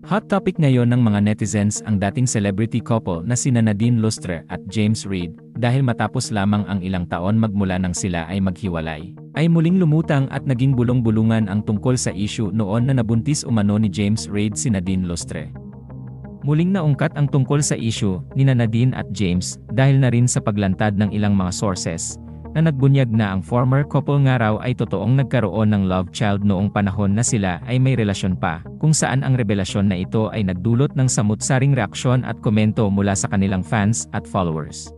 Hot topic ngayon ng mga netizens ang dating celebrity couple na sina Nadine Lustre at James Reid dahil matapos lamang ang ilang taon magmula nang sila ay maghiwalay, ay muling lumutang at naging bulong-bulungan ang tungkol sa issue noon na nabuntis umano ni James Reid si Nadine Lustre. Muling naungkat ang tungkol sa issue ni Nadine at James dahil na rin sa paglantad ng ilang mga sources na nagbunyag na ang former couple nga raw ay totoong nagkaroon ng love child noong panahon na sila ay may relasyon pa, kung saan ang revelasyon na ito ay nagdulot ng samut-saring reaksyon at komento mula sa kanilang fans at followers.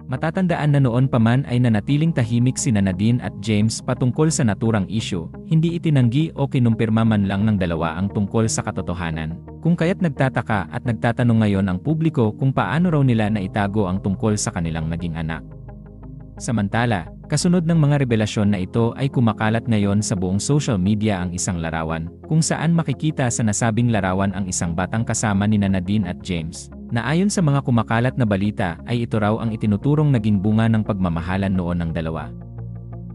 Matatandaan na noon pa man ay nanatiling tahimik sina Nadine at James patungkol sa naturang issue, hindi itinanggi o kinumpirma man lang ng dalawa ang tungkol sa katotohanan, kung kaya't nagtataka at nagtatanong ngayon ang publiko kung paano raw nila naitago ang tungkol sa kanilang naging anak. Samantala, kasunod ng mga revelasyon na ito ay kumakalat ngayon sa buong social media ang isang larawan, kung saan makikita sa nasabing larawan ang isang batang kasama ni Nadine at James, na ayon sa mga kumakalat na balita ay ito raw ang itinuturong naging bunga ng pagmamahalan noon ng dalawa.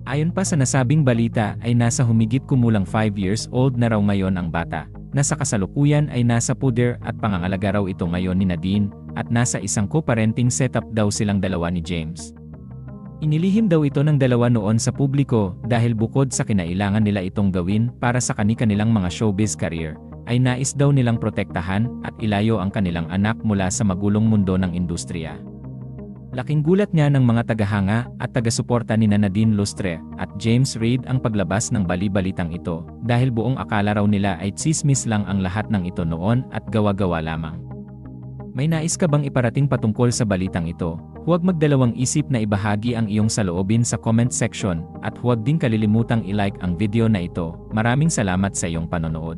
Ayon pa sa nasabing balita ay nasa humigit kumulang 5 years old na raw ngayon ang bata, na sa kasalukuyan ay nasa puder at pangangalaga raw ito ngayon ni Nadine, at nasa isang co-parenting setup daw silang dalawa ni James. Inilihim daw ito ng dalawa noon sa publiko dahil bukod sa kinailangan nila itong gawin para sa kani-kanilang mga showbiz career, ay nais daw nilang protektahan at ilayo ang kanilang anak mula sa magulong mundo ng industriya. Laking gulat nga ng mga tagahanga at taga-suporta ni Nadine Lustre at James Reid ang paglabas ng bali-balitang ito dahil buong akala raw nila ay tsismis lang ang lahat ng ito noon at gawa-gawa lamang. May nais ka bang iparating patungkol sa balitang ito? Huwag magdalawang isip na ibahagi ang iyong saloobin sa comment section at huwag din kalilimutang i-like ang video na ito. Maraming salamat sa iyong panonood.